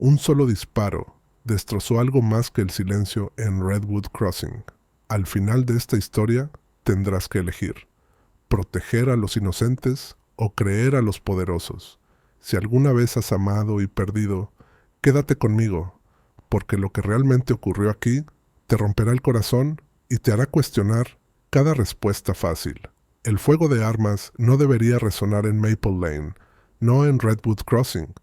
Un solo disparo destrozó algo más que el silencio en Redwood Crossing. Al final de esta historia tendrás que elegir: proteger a los inocentes o creer a los poderosos. Si alguna vez has amado y perdido, quédate conmigo, porque lo que realmente ocurrió aquí te romperá el corazón y te hará cuestionar cada respuesta fácil. El fuego de armas no debería resonar en Maple Lane, no en Redwood Crossing,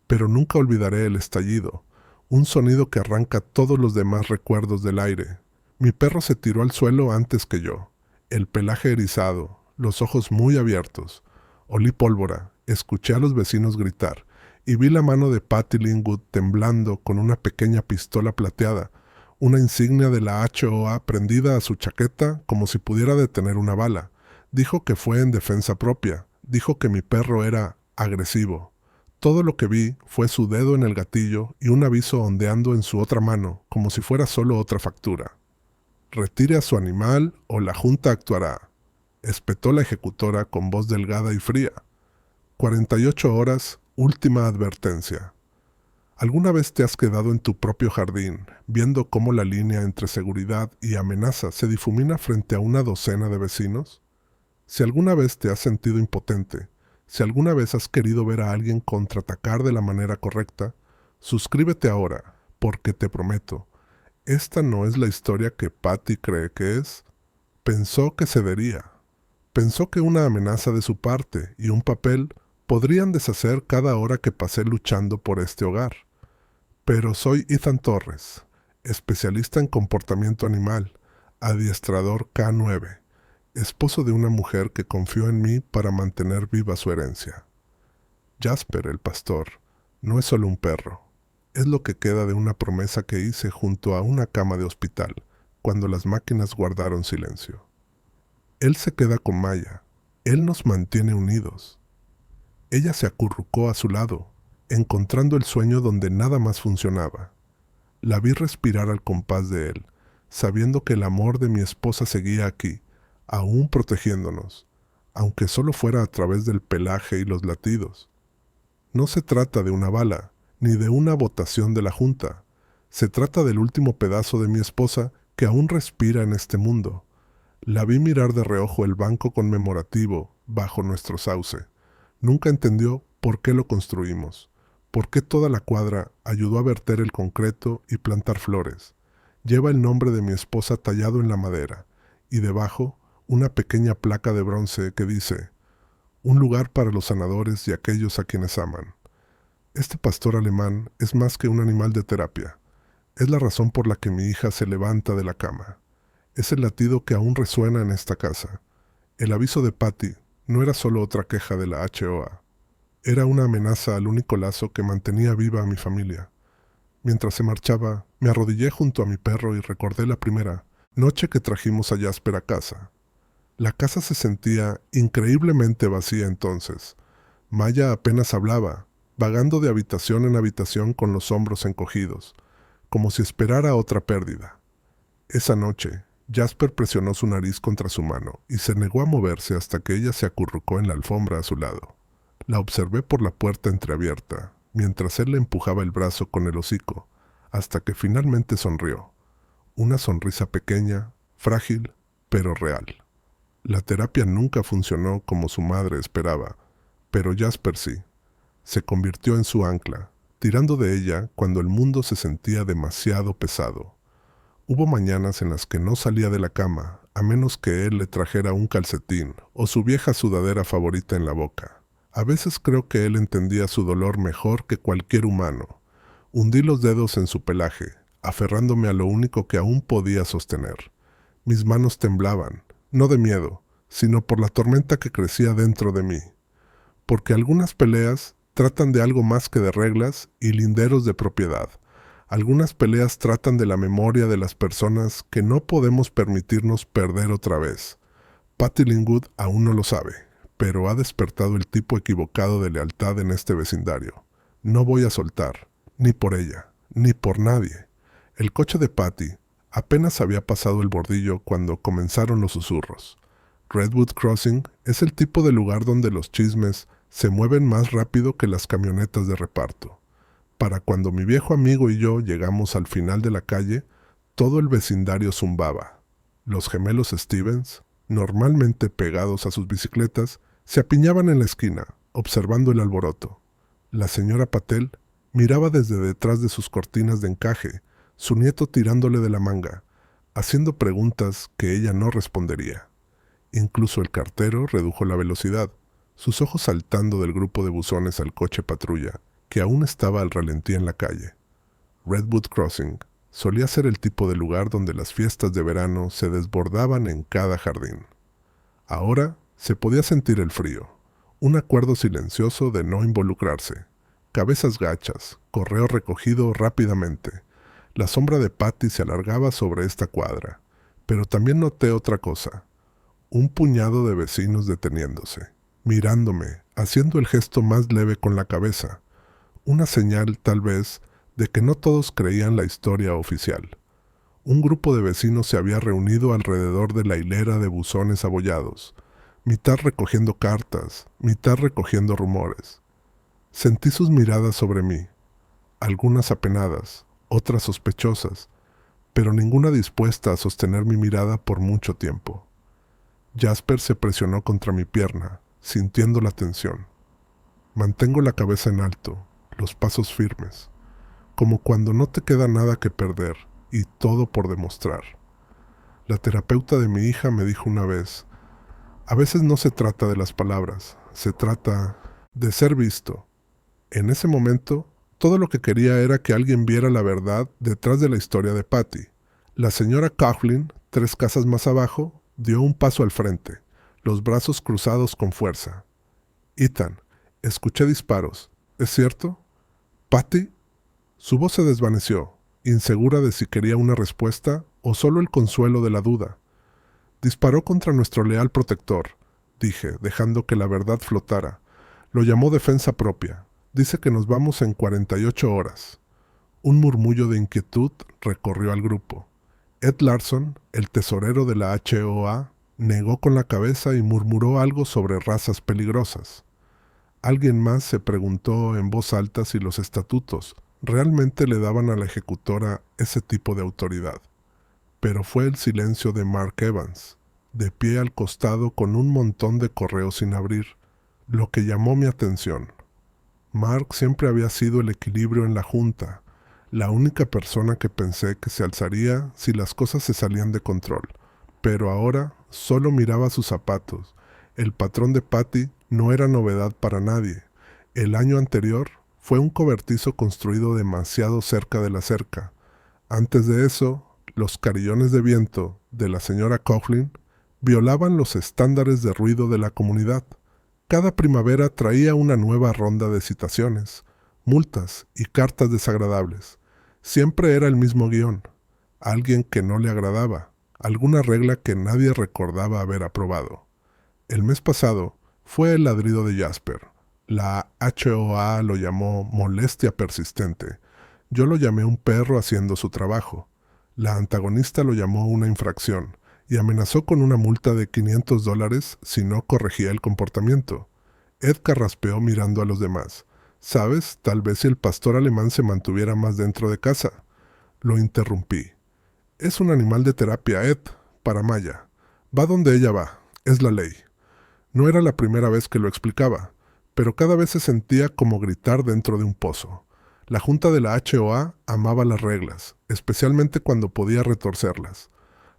pero nunca olvidaré el estallido, un sonido que arranca todos los demás recuerdos del aire. Mi perro se tiró al suelo antes que yo, el pelaje erizado, los ojos muy abiertos. Olí pólvora, escuché a los vecinos gritar y vi la mano de Patty Linwood temblando con una pequeña pistola plateada, una insignia de la HOA prendida a su chaqueta como si pudiera detener una bala. Dijo que fue en defensa propia, dijo que mi perro era agresivo. Todo lo que vi fue su dedo en el gatillo y un aviso ondeando en su otra mano, como si fuera solo otra factura. Retire a su animal o la junta actuará, espetó la ejecutora con voz delgada y fría. 48 horas, última advertencia. ¿Alguna vez te has quedado en tu propio jardín, viendo cómo la línea entre seguridad y amenaza se difumina frente a una docena de vecinos? Si alguna vez te has sentido impotente, si alguna vez has querido ver a alguien contraatacar de la manera correcta, suscríbete ahora, porque te prometo, esta no es la historia que Patty cree que es. Pensó que cedería. Pensó que una amenaza de su parte y un papel podrían deshacer cada hora que pasé luchando por este hogar. Pero soy Ethan Torres, especialista en comportamiento animal, adiestrador K9, esposo de una mujer que confió en mí para mantener viva su herencia. Jasper, el pastor, no es solo un perro. Es lo que queda de una promesa que hice junto a una cama de hospital, cuando las máquinas guardaron silencio. Él se queda con Maya. Él nos mantiene unidos. Ella se acurrucó a su lado, encontrando el sueño donde nada más funcionaba. La vi respirar al compás de él, sabiendo que el amor de mi esposa seguía aquí, aún protegiéndonos, aunque solo fuera a través del pelaje y los latidos. No se trata de una bala, ni de una votación de la Junta. Se trata del último pedazo de mi esposa que aún respira en este mundo. La vi mirar de reojo el banco conmemorativo bajo nuestro sauce. Nunca entendió por qué lo construimos, por qué toda la cuadra ayudó a verter el concreto y plantar flores. Lleva el nombre de mi esposa tallado en la madera, y debajo una pequeña placa de bronce que dice: un lugar para los sanadores y aquellos a quienes aman. Este pastor alemán es más que un animal de terapia. Es la razón por la que mi hija se levanta de la cama. Es el latido que aún resuena en esta casa. El aviso de Patty no era solo otra queja de la HOA. Era una amenaza al único lazo que mantenía viva a mi familia. Mientras se marchaba, me arrodillé junto a mi perro y recordé la primera noche que trajimos a Jasper a casa. La casa se sentía increíblemente vacía entonces. Maya apenas hablaba, vagando de habitación en habitación con los hombros encogidos, como si esperara otra pérdida. Esa noche, Jasper presionó su nariz contra su mano y se negó a moverse hasta que ella se acurrucó en la alfombra a su lado. La observé por la puerta entreabierta, mientras él le empujaba el brazo con el hocico, hasta que finalmente sonrió. Una sonrisa pequeña, frágil, pero real. La terapia nunca funcionó como su madre esperaba, pero Jasper sí. Se convirtió en su ancla, tirando de ella cuando el mundo se sentía demasiado pesado. Hubo mañanas en las que no salía de la cama, a menos que él le trajera un calcetín o su vieja sudadera favorita en la boca. A veces creo que él entendía su dolor mejor que cualquier humano. Hundí los dedos en su pelaje, aferrándome a lo único que aún podía sostener. Mis manos temblaban, no de miedo, sino por la tormenta que crecía dentro de mí. Porque algunas peleas tratan de algo más que de reglas y linderos de propiedad. Algunas peleas tratan de la memoria de las personas que no podemos permitirnos perder otra vez. Patty Linwood aún no lo sabe, pero ha despertado el tipo equivocado de lealtad en este vecindario. No voy a soltar, ni por ella, ni por nadie. El coche de Patty apenas había pasado el bordillo cuando comenzaron los susurros. Redwood Crossing es el tipo de lugar donde los chismes se mueven más rápido que las camionetas de reparto. Para cuando mi viejo amigo y yo llegamos al final de la calle, todo el vecindario zumbaba. Los gemelos Stevens, normalmente pegados a sus bicicletas, se apiñaban en la esquina, observando el alboroto. La señora Patel miraba desde detrás de sus cortinas de encaje, su nieto tirándole de la manga, haciendo preguntas que ella no respondería. Incluso el cartero redujo la velocidad, sus ojos saltando del grupo de buzones al coche patrulla, que aún estaba al ralentí en la calle. Redwood Crossing solía ser el tipo de lugar donde las fiestas de verano se desbordaban en cada jardín. Ahora se podía sentir el frío, un acuerdo silencioso de no involucrarse, cabezas gachas, correo recogido rápidamente. La sombra de Patty se alargaba sobre esta cuadra, pero también noté otra cosa, un puñado de vecinos deteniéndose, mirándome, haciendo el gesto más leve con la cabeza, una señal, tal vez, de que no todos creían la historia oficial. Un grupo de vecinos se había reunido alrededor de la hilera de buzones abollados, mitad recogiendo cartas, mitad recogiendo rumores. Sentí sus miradas sobre mí, algunas apenadas, otras sospechosas, pero ninguna dispuesta a sostener mi mirada por mucho tiempo. Jasper se presionó contra mi pierna, sintiendo la tensión. Mantengo la cabeza en alto, los pasos firmes, como cuando no te queda nada que perder y todo por demostrar. La terapeuta de mi hija me dijo una vez, a veces no se trata de las palabras, se trata de ser visto. En ese momento, todo lo que quería era que alguien viera la verdad detrás de la historia de Patty. La señora Coughlin, 3 casas más abajo, dio un paso al frente, los brazos cruzados con fuerza. Ethan, escuché disparos, ¿es cierto? ¿Patty? Su voz se desvaneció, insegura de si quería una respuesta o solo el consuelo de la duda. Disparó contra nuestro leal protector, dije, dejando que la verdad flotara. Lo llamó defensa propia. Dice que nos vamos en 48 horas. Un murmullo de inquietud recorrió al grupo. Ed Larson, el tesorero de la HOA, negó con la cabeza y murmuró algo sobre razas peligrosas. Alguien más se preguntó en voz alta si los estatutos realmente le daban a la ejecutora ese tipo de autoridad. Pero fue el silencio de Mark Evans, de pie al costado con un montón de correos sin abrir, lo que llamó mi atención. Mark siempre había sido el equilibrio en la junta, la única persona que pensé que se alzaría si las cosas se salían de control, pero ahora solo miraba sus zapatos. El patrón de Patty no era novedad para nadie. El año anterior fue un cobertizo construido demasiado cerca de la cerca. Antes de eso, los carillones de viento de la señora Coughlin violaban los estándares de ruido de la comunidad. Cada primavera traía una nueva ronda de citaciones, multas y cartas desagradables. Siempre era el mismo guión. Alguien que no le agradaba, alguna regla que nadie recordaba haber aprobado. El mes pasado fue el ladrido de Jasper. La HOA lo llamó molestia persistente. Yo lo llamé un perro haciendo su trabajo. La antagonista lo llamó una infracción y amenazó con una multa de $500 si no corregía el comportamiento. Ed carraspeó mirando a los demás. ¿Sabes? Tal vez si el pastor alemán se mantuviera más dentro de casa. Lo interrumpí. Es un animal de terapia, Ed, para Maya. Va donde ella va. Es la ley. No era la primera vez que lo explicaba, pero cada vez se sentía como gritar dentro de un pozo. La junta de la HOA amaba las reglas, especialmente cuando podía retorcerlas.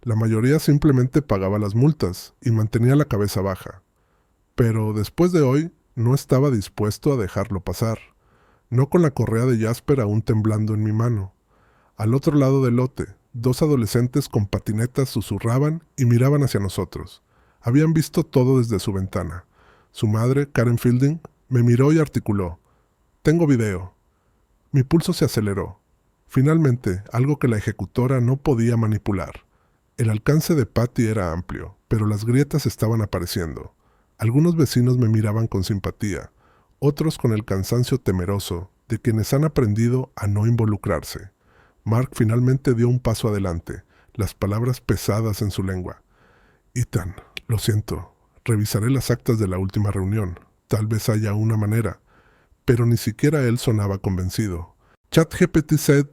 La mayoría simplemente pagaba las multas y mantenía la cabeza baja. Pero después de hoy, no estaba dispuesto a dejarlo pasar. No con la correa de Jasper aún temblando en mi mano. Al otro lado del lote, 2 adolescentes con patinetas susurraban y miraban hacia nosotros. Habían visto todo desde su ventana. Su madre, Karen Fielding, me miró y articuló. «Tengo video». Mi pulso se aceleró. Finalmente, algo que la ejecutora no podía manipular. El alcance de Patty era amplio, pero las grietas estaban apareciendo. Algunos vecinos me miraban con simpatía, otros con el cansancio temeroso de quienes han aprendido a no involucrarse. Mark finalmente dio un paso adelante, las palabras pesadas en su lengua. «Ethan, lo siento, revisaré las actas de la última reunión. Tal vez haya una manera». Pero ni siquiera él sonaba convencido. ChatGPT said,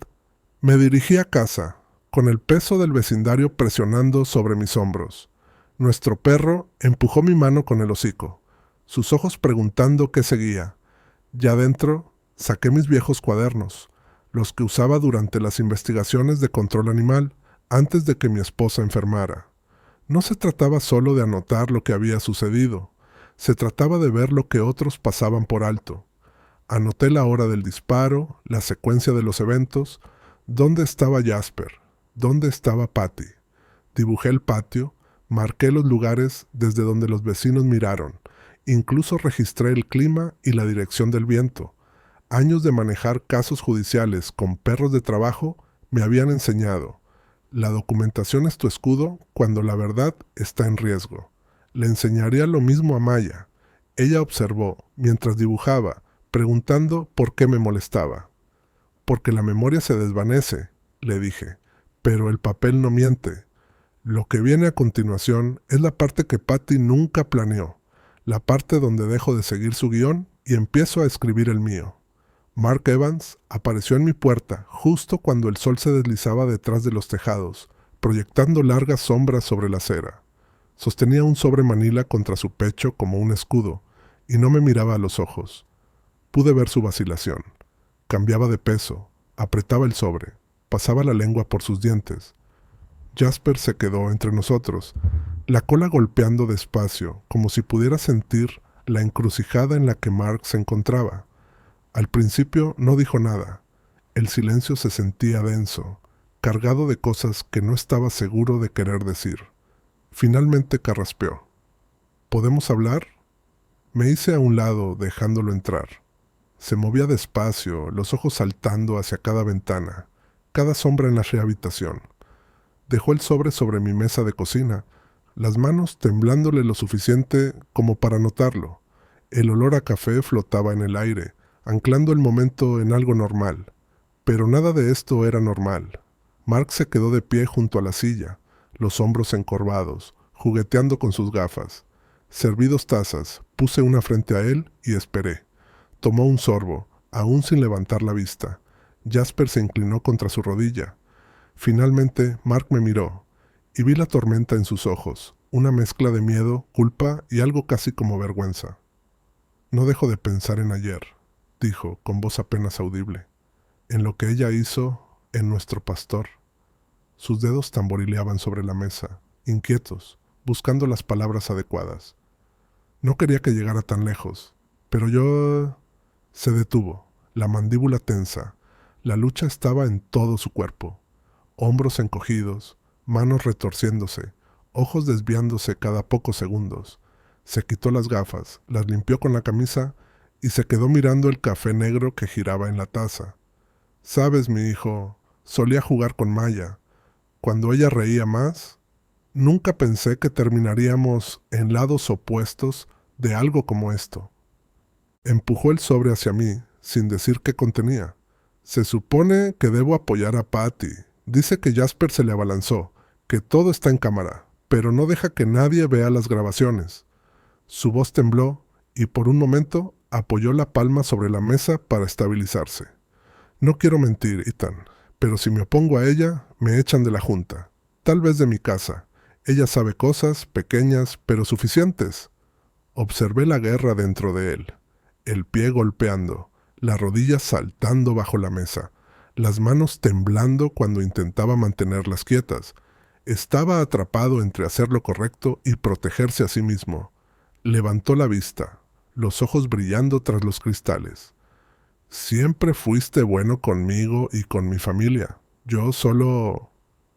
me dirigí a casa, con el peso del vecindario presionando sobre mis hombros. Nuestro perro empujó mi mano con el hocico, sus ojos preguntando qué seguía. Ya dentro, saqué mis viejos cuadernos, los que usaba durante las investigaciones de control animal, antes de que mi esposa enfermara. No se trataba solo de anotar lo que había sucedido, se trataba de ver lo que otros pasaban por alto. Anoté la hora del disparo, la secuencia de los eventos, dónde estaba Jasper, dónde estaba Patty. Dibujé el patio, marqué los lugares desde donde los vecinos miraron, incluso registré el clima y la dirección del viento. Años de manejar casos judiciales con perros de trabajo me habían enseñado. La documentación es tu escudo cuando la verdad está en riesgo. Le enseñaría lo mismo a Maya. Ella observó, mientras dibujaba, preguntando por qué me molestaba. Porque la memoria se desvanece, le dije, pero el papel no miente. Lo que viene a continuación es la parte que Patty nunca planeó, la parte donde dejo de seguir su guión y empiezo a escribir el mío. Mark Evans apareció en mi puerta justo cuando el sol se deslizaba detrás de los tejados, proyectando largas sombras sobre la acera. Sostenía un sobre manila contra su pecho como un escudo, y no me miraba a los ojos. Pude ver su vacilación. Cambiaba de peso, apretaba el sobre, pasaba la lengua por sus dientes. Jasper se quedó entre nosotros, la cola golpeando despacio, como si pudiera sentir la encrucijada en la que Mark se encontraba. Al principio no dijo nada. El silencio se sentía denso, cargado de cosas que no estaba seguro de querer decir. Finalmente carraspeó. ¿Podemos hablar? Me hice a un lado, dejándolo entrar. Se movía despacio, los ojos saltando hacia cada ventana, cada sombra en la habitación. Dejó el sobre mi mesa de cocina, las manos temblándole lo suficiente como para notarlo. El olor a café flotaba en el aire, anclando el momento en algo normal. Pero nada de esto era normal. Mark se quedó de pie junto a la silla, los hombros encorvados, jugueteando con sus gafas. Serví 2 tazas, puse una frente a él y esperé. Tomó un sorbo, aún sin levantar la vista. Jasper se inclinó contra su rodilla. Finalmente, Mark me miró, y vi la tormenta en sus ojos, una mezcla de miedo, culpa y algo casi como vergüenza. No dejo de pensar en ayer, dijo, con voz apenas audible, en lo que ella hizo, en nuestro pastor. Sus dedos tamborileaban sobre la mesa, inquietos, buscando las palabras adecuadas. No quería que llegara tan lejos, pero yo... Se detuvo, la mandíbula tensa. La lucha estaba en todo su cuerpo. Hombros encogidos, manos retorciéndose, ojos desviándose cada pocos segundos. Se quitó las gafas, las limpió con la camisa y se quedó mirando el café negro que giraba en la taza. «Sabes, mi hijo, solía jugar con Maya. Cuando ella reía más, nunca pensé que terminaríamos en lados opuestos de algo como esto». Empujó el sobre hacia mí, sin decir qué contenía. «Se supone que debo apoyar a Patty. Dice que Jasper se le abalanzó, que todo está en cámara, pero no deja que nadie vea las grabaciones». Su voz tembló y por un momento apoyó la palma sobre la mesa para estabilizarse. «No quiero mentir, Ethan, pero si me opongo a ella, me echan de la junta. Tal vez de mi casa. Ella sabe cosas pequeñas, pero suficientes». Observé la guerra dentro de él. El pie golpeando, las rodillas saltando bajo la mesa, las manos temblando cuando intentaba mantenerlas quietas. Estaba atrapado entre hacer lo correcto y protegerse a sí mismo. Levantó la vista, los ojos brillando tras los cristales. «Siempre fuiste bueno conmigo y con mi familia. Yo solo...».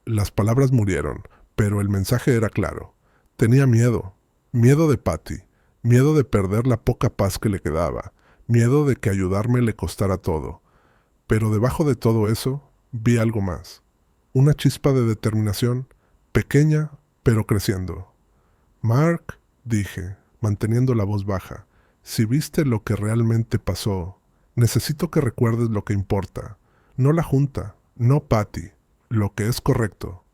Las palabras murieron, pero el mensaje era claro. Tenía miedo. Miedo de Patty. Miedo de perder la poca paz que le quedaba. Miedo de que ayudarme le costara todo. Pero debajo de todo eso, vi algo más. Una chispa de determinación, pequeña, pero creciendo. «Mark», dije, manteniendo la voz baja, «si viste lo que realmente pasó, necesito que recuerdes lo que importa. No la junta, no Patty, lo que es correcto».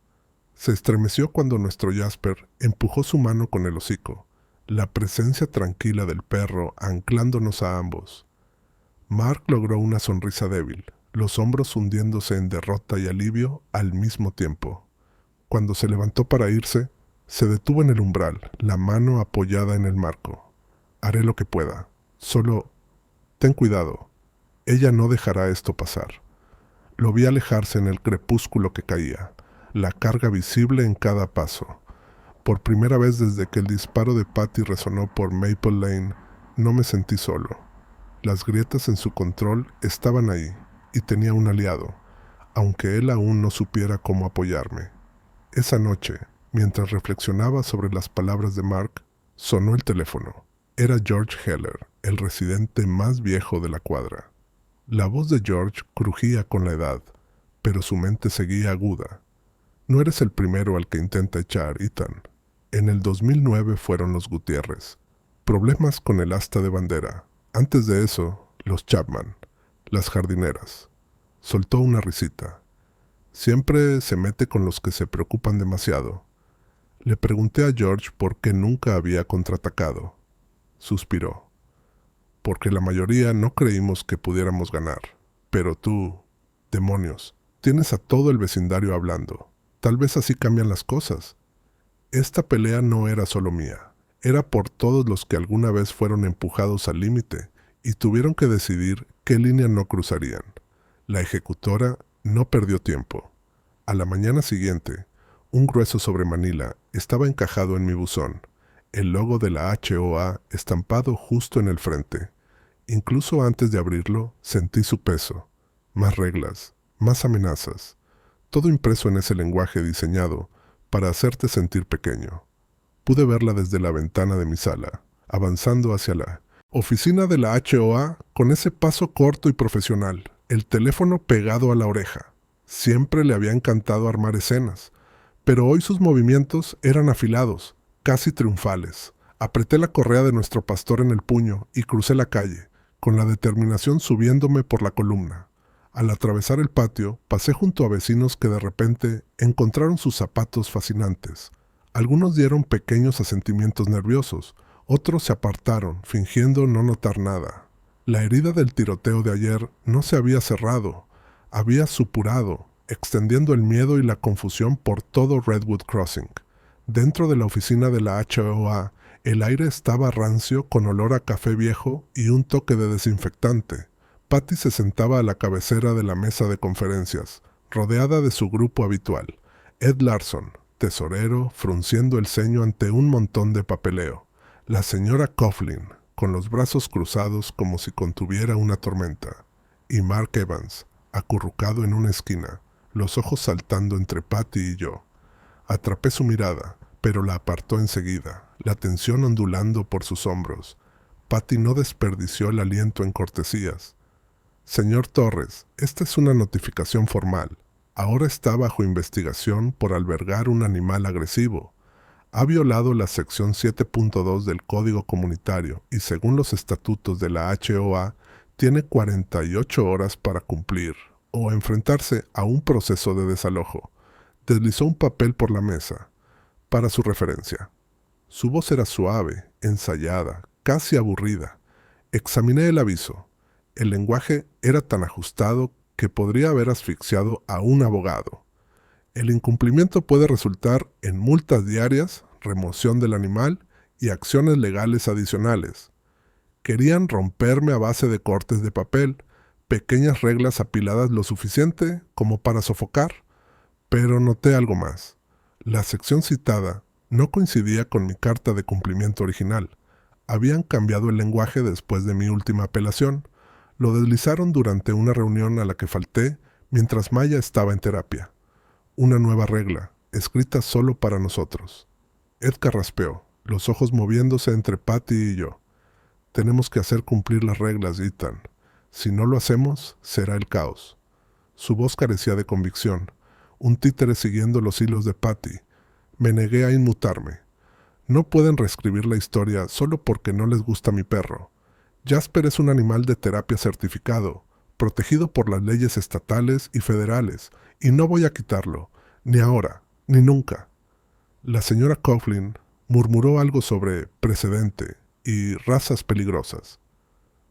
Se estremeció cuando nuestro Jasper empujó su mano con el hocico, la presencia tranquila del perro anclándonos a ambos. Mark logró una sonrisa débil, los hombros hundiéndose en derrota y alivio al mismo tiempo. Cuando se levantó para irse, se detuvo en el umbral, la mano apoyada en el marco. Haré lo que pueda. Solo ten cuidado. Ella no dejará esto pasar. Lo vi alejarse en el crepúsculo que caía, la carga visible en cada paso. Por primera vez desde que el disparo de Patty resonó por Maple Lane, no me sentí solo. Las grietas en su control estaban ahí, y tenía un aliado, aunque él aún no supiera cómo apoyarme. Esa noche, mientras reflexionaba sobre las palabras de Mark, sonó el teléfono. Era George Heller, el residente más viejo de la cuadra. La voz de George crujía con la edad, pero su mente seguía aguda. No eres el primero al que intenta echar, Ethan. En el 2009 fueron los Gutiérrez. Problemas con el asta de bandera. Antes de eso, los Chapman, las jardineras. Soltó una risita. Siempre se mete con los que se preocupan demasiado. Le pregunté a George por qué nunca había contraatacado. Suspiró. Porque la mayoría no creímos que pudiéramos ganar. Pero tú, demonios, tienes a todo el vecindario hablando. Tal vez así cambian las cosas. Esta pelea no era solo mía. Era por todos los que alguna vez fueron empujados al límite y tuvieron que decidir qué línea no cruzarían. La ejecutora no perdió tiempo. A la mañana siguiente, un grueso sobre Manila estaba encajado en mi buzón, el logo de la HOA estampado justo en el frente. Incluso antes de abrirlo, sentí su peso. Más reglas, más amenazas. Todo impreso en ese lenguaje diseñado para hacerte sentir pequeño. Pude verla desde la ventana de mi sala, avanzando hacia la oficina de la HOA con ese paso corto y profesional, el teléfono pegado a la oreja. Siempre le había encantado armar escenas, pero hoy sus movimientos eran afilados, casi triunfales. Apreté la correa de nuestro pastor en el puño y crucé la calle, con la determinación subiéndome por la columna. Al atravesar el patio, pasé junto a vecinos que de repente encontraron sus zapatos fascinantes. Algunos dieron pequeños asentimientos nerviosos, otros se apartaron, fingiendo no notar nada. La herida del tiroteo de ayer no se había cerrado, había supurado, extendiendo el miedo y la confusión por todo Redwood Crossing. Dentro de la oficina de la HOA, el aire estaba rancio con olor a café viejo y un toque de desinfectante. Patty se sentaba a la cabecera de la mesa de conferencias, rodeada de su grupo habitual. Ed Larson, tesorero, frunciendo el ceño ante un montón de papeleo. La señora Coughlin, con los brazos cruzados como si contuviera una tormenta. Y Mark Evans, acurrucado en una esquina, los ojos saltando entre Patty y yo. Atrapé su mirada, pero la apartó enseguida, la tensión ondulando por sus hombros. Patty no desperdició el aliento en cortesías. Señor Torres, esta es una notificación formal. Ahora está bajo investigación por albergar un animal agresivo. Ha violado la sección 7.2 del Código Comunitario y según los estatutos de la HOA, tiene 48 horas para cumplir o enfrentarse a un proceso de desalojo. Deslizó un papel por la mesa. Para su referencia. Su voz era suave, ensayada, casi aburrida. Examiné el aviso. El lenguaje era tan ajustado que podría haber asfixiado a un abogado. El incumplimiento puede resultar en multas diarias, remoción del animal y acciones legales adicionales. Querían romperme a base de cortes de papel, pequeñas reglas apiladas lo suficiente como para sofocar, pero noté algo más. La sección citada no coincidía con mi carta de cumplimiento original. Habían cambiado el lenguaje después de mi última apelación. Lo deslizaron durante una reunión a la que falté mientras Maya estaba en terapia. Una nueva regla, escrita solo para nosotros. Ed carraspeó, los ojos moviéndose entre Patty y yo. Tenemos que hacer cumplir las reglas, Ethan. Si no lo hacemos, será el caos. Su voz carecía de convicción, un títere siguiendo los hilos de Patty. Me negué a inmutarme. No pueden reescribir la historia solo porque no les gusta mi perro. Jasper es un animal de terapia certificado, protegido por las leyes estatales y federales, y no voy a quitarlo, ni ahora, ni nunca. La señora Coughlin murmuró algo sobre precedente y razas peligrosas.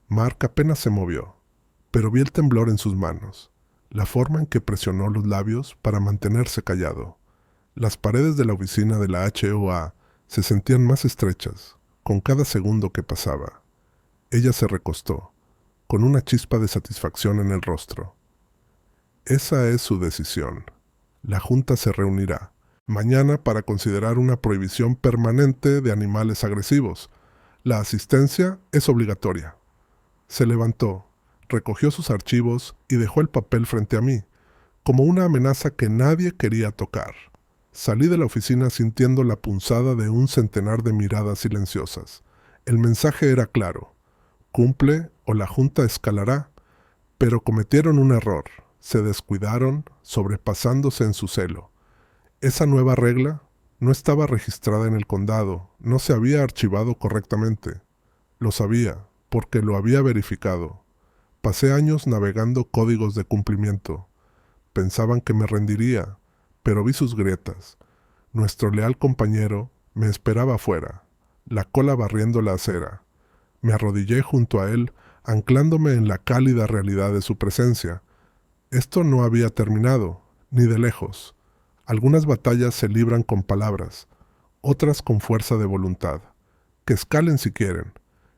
Mark apenas se movió, pero vi el temblor en sus manos. la forma en que presionó los labios para mantenerse callado. Las paredes de la oficina de la HOA se sentían más estrechas con cada segundo que pasaba. Ella se recostó, con una chispa de satisfacción en el rostro. Esa es su decisión. La Junta se reunirá mañana para considerar una prohibición permanente de animales agresivos. La asistencia es obligatoria. Se levantó, recogió sus archivos y dejó el papel frente a mí, como una amenaza que nadie quería tocar. Salí de la oficina sintiendo la punzada de un centenar de miradas silenciosas. El mensaje era claro: cumple o la Junta escalará, pero cometieron un error. Se descuidaron, sobrepasándose en su celo. Esa nueva regla no estaba registrada en el condado, no se había archivado correctamente. Lo sabía, porque lo había verificado. Pasé años navegando códigos de cumplimiento. Pensaban que me rendiría, pero vi sus grietas. Nuestro leal compañero me esperaba afuera, la cola barriendo la acera. Me arrodillé junto a él, anclándome en la cálida realidad de su presencia. Esto no había terminado, ni de lejos. Algunas batallas se libran con palabras, otras con fuerza de voluntad. Que escalen si quieren.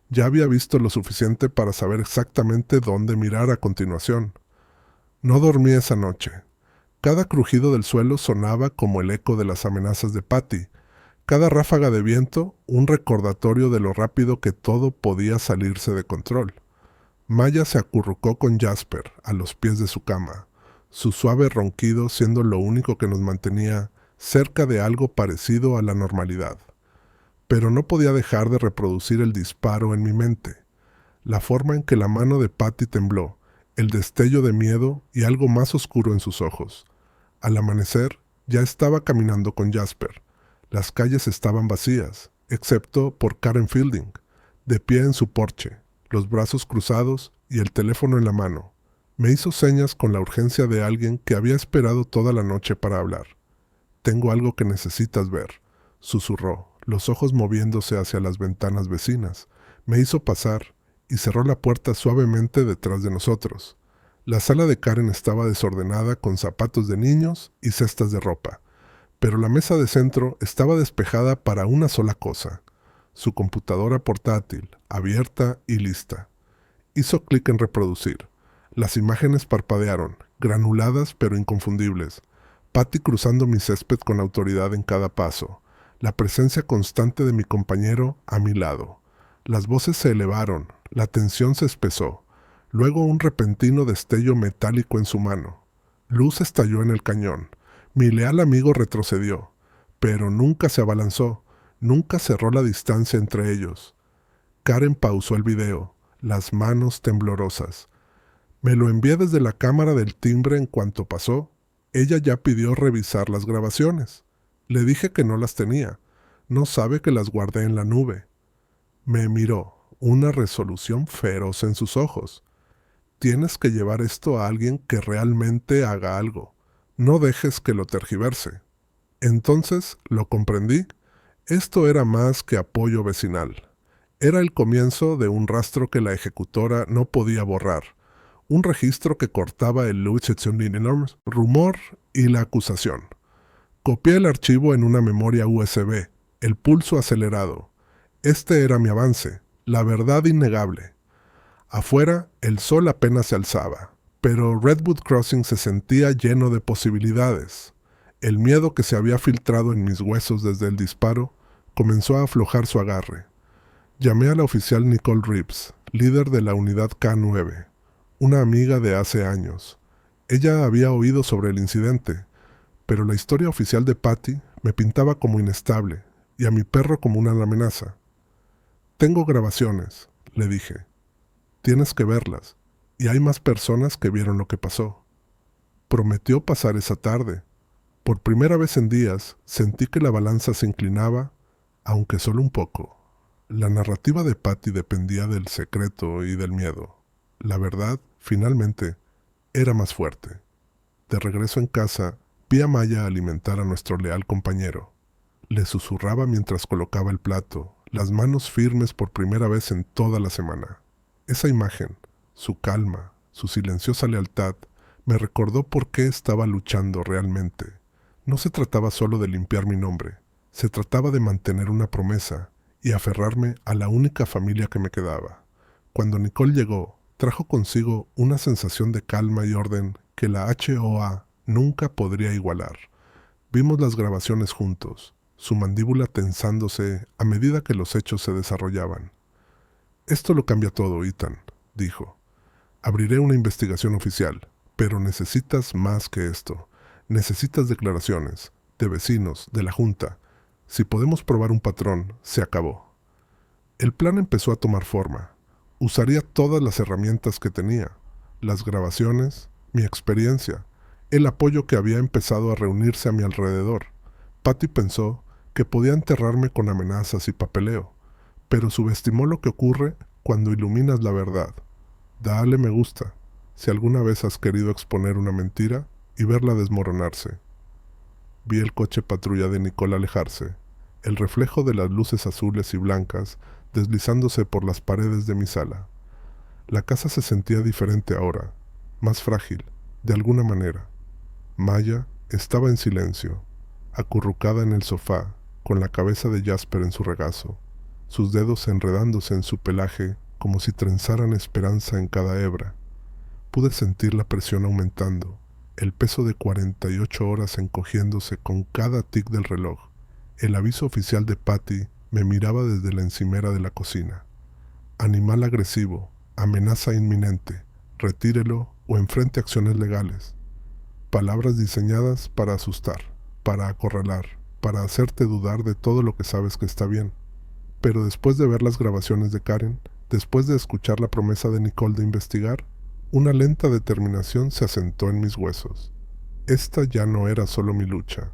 Ya había visto lo suficiente para saber exactamente dónde mirar a continuación. No dormí esa noche. Cada crujido del suelo sonaba como el eco de las amenazas de Patty. Cada ráfaga de viento, un recordatorio de lo rápido que todo podía salirse de control. Maya se acurrucó con Jasper a los pies de su cama, su suave ronquido siendo lo único que nos mantenía cerca de algo parecido a la normalidad. Pero no podía dejar de reproducir el disparo en mi mente. La forma en que la mano de Patty tembló, el destello de miedo y algo más oscuro en sus ojos. Al amanecer, ya estaba caminando con Jasper. Las calles estaban vacías, excepto por Karen Fielding, de pie en su porche, los brazos cruzados y el teléfono en la mano. Me hizo señas con la urgencia de alguien que había esperado toda la noche para hablar. «Tengo algo que necesitas ver», susurró, los ojos moviéndose hacia las ventanas vecinas. Me hizo pasar y cerró la puerta suavemente detrás de nosotros. La sala de Karen estaba desordenada con zapatos de niños y cestas de ropa, pero la mesa de centro estaba despejada para una sola cosa: su computadora portátil, abierta y lista. Hizo clic en reproducir. Las imágenes parpadearon, granuladas pero inconfundibles. Patty cruzando mi césped con autoridad en cada paso. La presencia constante de mi compañero a mi lado. Las voces se elevaron, la tensión se espesó. Luego un repentino destello metálico en su mano. Luz estalló en el cañón. Mi leal amigo retrocedió, pero nunca se abalanzó, nunca cerró la distancia entre ellos. Karen pausó el video, las manos temblorosas. Me lo envié desde la cámara del timbre en cuanto pasó. Ella ya pidió revisar las grabaciones. Le dije que no las tenía. No sabe que las guardé en la nube. Me miró, una resolución feroz en sus ojos. Tienes que llevar esto a alguien que realmente haga algo. No dejes que lo tergiverse. Entonces lo comprendí. Esto era más que apoyo vecinal. Era el comienzo de un rastro que la ejecutora no podía borrar. Un registro que cortaba el rumor y la acusación. Copié el archivo en una memoria USB, el pulso acelerado. Este era mi avance, la verdad innegable. Afuera, el sol apenas se alzaba, pero Redwood Crossing se sentía lleno de posibilidades. El miedo que se había filtrado en mis huesos desde el disparo comenzó a aflojar su agarre. Llamé a la oficial Nicole Reeves, líder de la unidad K9, una amiga de hace años. Ella había oído sobre el incidente, pero la historia oficial de Patty me pintaba como inestable y a mi perro como una amenaza. «Tengo grabaciones», le dije. «Tienes que verlas, y hay más personas que vieron lo que pasó». Prometió pasar esa tarde. Por primera vez en días sentí que la balanza se inclinaba, aunque solo un poco. La narrativa de Patty dependía del secreto y del miedo. La verdad, finalmente, era más fuerte. De regreso en casa, vi a Maya alimentar a nuestro leal compañero. Le susurraba mientras colocaba el plato, las manos firmes por primera vez en toda la semana. Esa imagen, su calma, su silenciosa lealtad, Me recordó por qué estaba luchando realmente. No se trataba solo de limpiar mi nombre, se trataba de mantener una promesa y aferrarme a la única familia que me quedaba. Cuando Nicole llegó, trajo consigo una sensación de calma y orden que la HOA nunca podría igualar. Vimos las grabaciones juntos, su mandíbula tensándose a medida que los hechos se desarrollaban. «Esto lo cambia todo, Ethan», dijo. «Abriré una investigación oficial, pero necesitas más que esto. Necesitas declaraciones, de vecinos, de la junta. Si podemos probar un patrón, se acabó». El plan empezó a tomar forma. Usaría todas las herramientas que tenía, las grabaciones, mi experiencia, el apoyo que había empezado a reunirse a mi alrededor. Patty pensó que podía enterrarme con amenazas y papeleo, pero subestimó lo que ocurre cuando iluminas la verdad. Dale me gusta si alguna vez has querido exponer una mentira y verla desmoronarse. Vi el coche patrulla de Nicole alejarse, el reflejo de las luces azules y blancas deslizándose por las paredes de mi sala. La casa se sentía diferente ahora, más frágil, de alguna manera. Maya estaba en silencio, acurrucada en el sofá, con la cabeza de Jasper en su regazo, sus dedos enredándose en su pelaje como si trenzaran esperanza en cada hebra. Pude sentir la presión aumentando, el peso de 48 horas encogiéndose con cada tic del reloj. El aviso oficial de Patty me miraba desde la encimera de la cocina. Animal agresivo, amenaza inminente, retírelo o enfrente acciones legales. Palabras diseñadas para asustar, para acorralar, para hacerte dudar de todo lo que sabes que está bien. Pero después de ver las grabaciones de Karen, después de escuchar la promesa de Nicole de investigar, una lenta determinación se asentó en mis huesos. Esta ya no era solo mi lucha.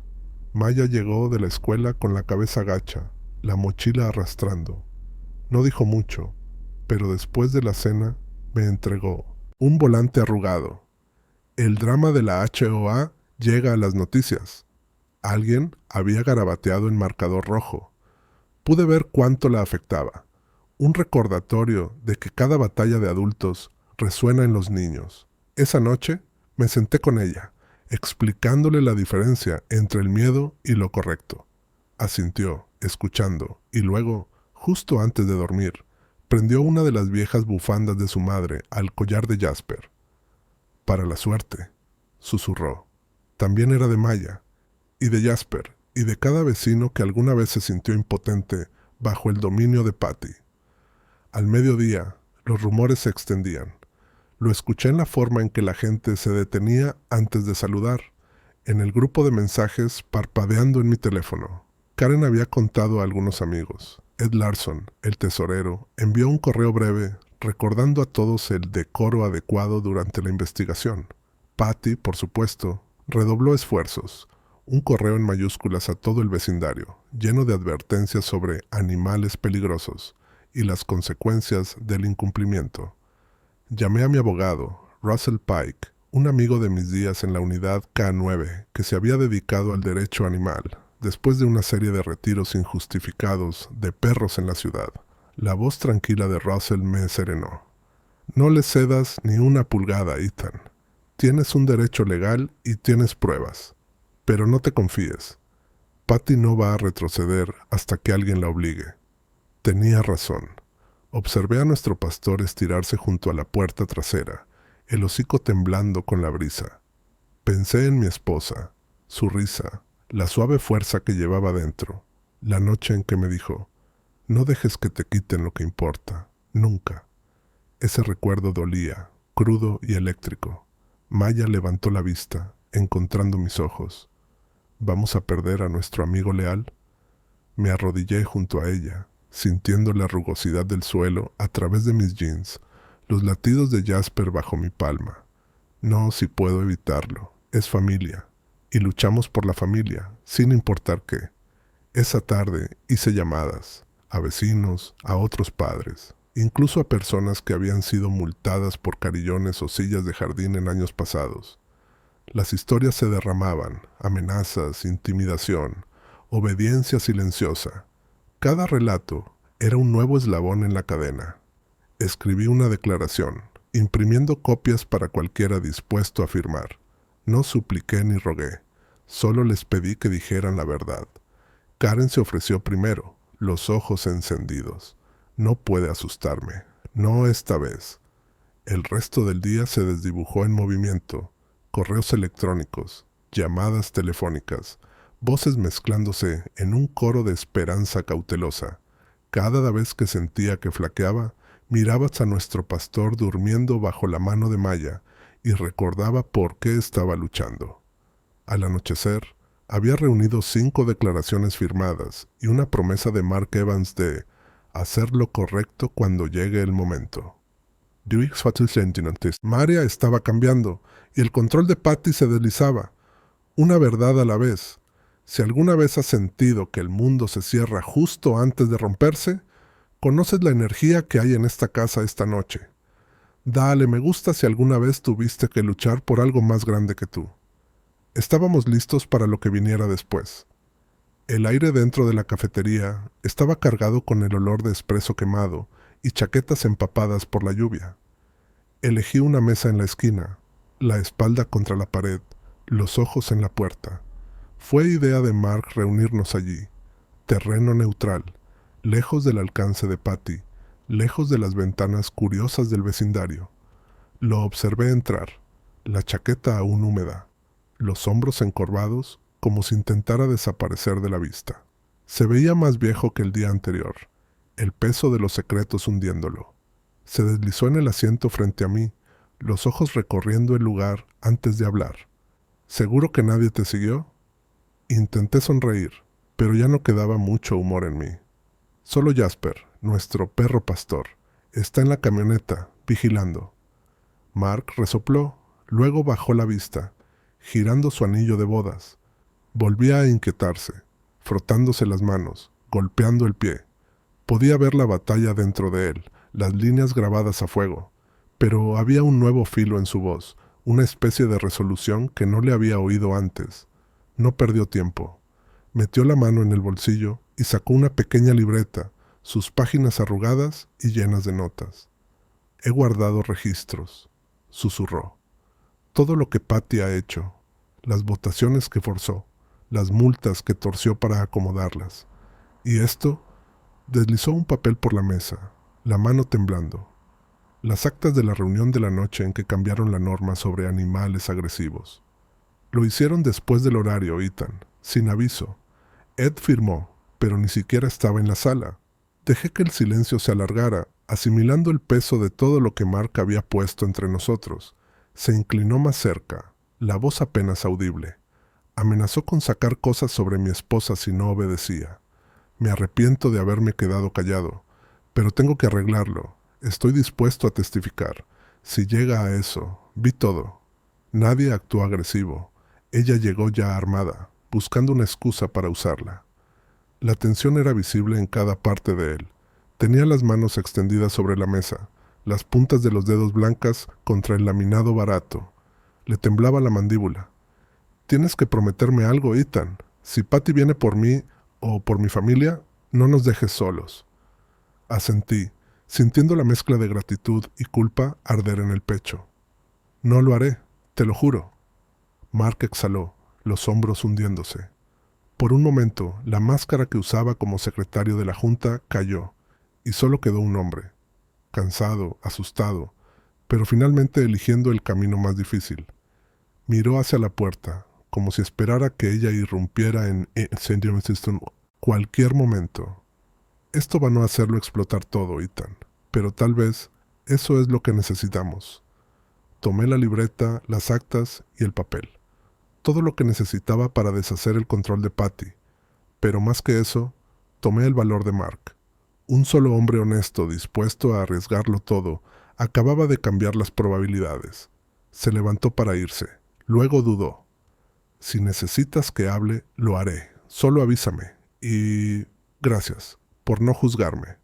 Maya llegó de la escuela con la cabeza gacha, la mochila arrastrando. No dijo mucho, pero después de la cena me entregó un volante arrugado. El drama de la HOA llega a las noticias. Alguien había garabateado en marcador rojo. Pude ver cuánto la afectaba. Un recordatorio de que cada batalla de adultos resuena en los niños. Esa noche me senté con ella, explicándole la diferencia entre el miedo y lo correcto. Asintió, escuchando, y luego, justo antes de dormir, prendió una de las viejas bufandas de su madre al collar de Jasper. «Para la suerte», susurró. También era de Maya, y de Jasper, y de cada vecino que alguna vez se sintió impotente bajo el dominio de Patty. Al mediodía, los rumores se extendían. Lo escuché en la forma en que la gente se detenía antes de saludar, en el grupo de mensajes parpadeando en mi teléfono. Karen había contado a algunos amigos. Ed Larson, el tesorero, envió un correo breve recordando a todos el decoro adecuado durante la investigación. Patty, por supuesto, redobló esfuerzos. Un correo en mayúsculas a todo el vecindario, lleno de advertencias sobre animales peligrosos y las consecuencias del incumplimiento. Llamé a mi abogado, Russell Pike, un amigo de mis días en la unidad K9 que se había dedicado al derecho animal, después de una serie de retiros injustificados de perros en la ciudad. La voz tranquila de Russell me serenó. «No le cedas ni una pulgada, Ethan. Tienes un derecho legal y tienes pruebas. Pero no te confíes. Patty no va a retroceder hasta que alguien la obligue». Tenía razón. Observé a nuestro pastor estirarse junto a la puerta trasera, el hocico temblando con la brisa. Pensé en mi esposa, su risa, la suave fuerza que llevaba dentro, la noche en que me dijo, «No dejes que te quiten lo que importa, nunca». Ese recuerdo dolía, crudo y eléctrico. Maya levantó la vista, encontrando mis ojos. ¿Vamos a perder a nuestro amigo leal? Me arrodillé junto a ella, sintiendo la rugosidad del suelo a través de mis jeans, los latidos de Jasper bajo mi palma. No, si puedo evitarlo. Es familia. Y luchamos por la familia, sin importar qué. Esa tarde hice llamadas, a vecinos, a otros padres, incluso a personas que habían sido multadas por carillones o sillas de jardín en años pasados. Las historias se derramaban, amenazas, intimidación, obediencia silenciosa. Cada relato era un nuevo eslabón en la cadena. Escribí una declaración, imprimiendo copias para cualquiera dispuesto a firmar. No supliqué ni rogué, solo les pedí que dijeran la verdad. Karen se ofreció primero, los ojos encendidos. No puede asustarme, no esta vez. El resto del día se desdibujó en movimiento, correos electrónicos, llamadas telefónicas, voces mezclándose en un coro de esperanza cautelosa. Cada vez que sentía que flaqueaba, mirabas a nuestro pastor durmiendo bajo la mano de Maya y recordaba por qué estaba luchando. Al anochecer, había reunido 5 declaraciones firmadas y una promesa de Mark Evans de hacer lo correcto cuando llegue el momento. Maria estaba cambiando y el control de Patty se deslizaba, una verdad a la vez. Si alguna vez has sentido que el mundo se cierra justo antes de romperse, conoces la energía que hay en esta casa esta noche. Dale me gusta si alguna vez tuviste que luchar por algo más grande que tú. Estábamos listos para lo que viniera después. El aire dentro de la cafetería estaba cargado con el olor de espresso quemado y chaquetas empapadas por la lluvia. Elegí una mesa en la esquina, la espalda contra la pared, los ojos en la puerta. Fue idea de Mark reunirnos allí. Terreno neutral, lejos del alcance de Patty, lejos de las ventanas curiosas del vecindario. Lo observé entrar, la chaqueta aún húmeda, los hombros encorvados como si intentara desaparecer de la vista. Se veía más viejo que el día anterior, el peso de los secretos hundiéndolo. Se deslizó en el asiento frente a mí, los ojos recorriendo el lugar antes de hablar. ¿Seguro que nadie te siguió? Intenté sonreír, pero ya no quedaba mucho humor en mí. Solo Jasper, nuestro perro pastor, está en la camioneta, vigilando. Mark resopló, luego bajó la vista, girando su anillo de bodas. Volvía a inquietarse, frotándose las manos, golpeando el pie. Podía ver la batalla dentro de él, las líneas grabadas a fuego, pero había un nuevo filo en su voz, una especie de resolución que no le había oído antes. No perdió tiempo. Metió la mano en el bolsillo y sacó una pequeña libreta, sus páginas arrugadas y llenas de notas. He guardado registros, susurró. Todo lo que Patty ha hecho, las votaciones que forzó, las multas que torció para acomodarlas. Y esto, deslizó un papel por la mesa, la mano temblando. Las actas de la reunión de la noche en que cambiaron la norma sobre animales agresivos. Lo hicieron después del horario, Ethan, sin aviso. Ed firmó, pero ni siquiera estaba en la sala. Dejé que el silencio se alargara, asimilando el peso de todo lo que Mark había puesto entre nosotros. Se inclinó más cerca, la voz apenas audible. Amenazó con sacar cosas sobre mi esposa si no obedecía. Me arrepiento de haberme quedado callado, pero tengo que arreglarlo. Estoy dispuesto a testificar. Si llega a eso, vi todo. Nadie actuó agresivo. Ella llegó ya armada, buscando una excusa para usarla. La tensión era visible en cada parte de él. Tenía las manos extendidas sobre la mesa, las puntas de los dedos blancas contra el laminado barato. Le temblaba la mandíbula. Tienes que prometerme algo, Ethan. Si Patty viene por mí o por mi familia, no nos dejes solos. Asentí, sintiendo la mezcla de gratitud y culpa arder en el pecho. No lo haré, te lo juro. Mark exhaló, los hombros hundiéndose. Por un momento, la máscara que usaba como secretario de la Junta cayó, y solo quedó un hombre, cansado, asustado, pero finalmente eligiendo el camino más difícil. Miró hacia la puerta, como si esperara que ella irrumpiera en cualquier momento. Esto va a no hacerlo explotar todo, Ethan, pero tal vez eso es lo que necesitamos. Tomé la libreta, las actas y el papel. Todo lo que necesitaba para deshacer el control de Patty. Pero más que eso, tomé el valor de Mark. Un solo hombre honesto dispuesto a arriesgarlo todo acababa de cambiar las probabilidades. Se levantó para irse. Luego dudó. Si necesitas que hable, lo haré. Solo avísame. Y gracias por no juzgarme.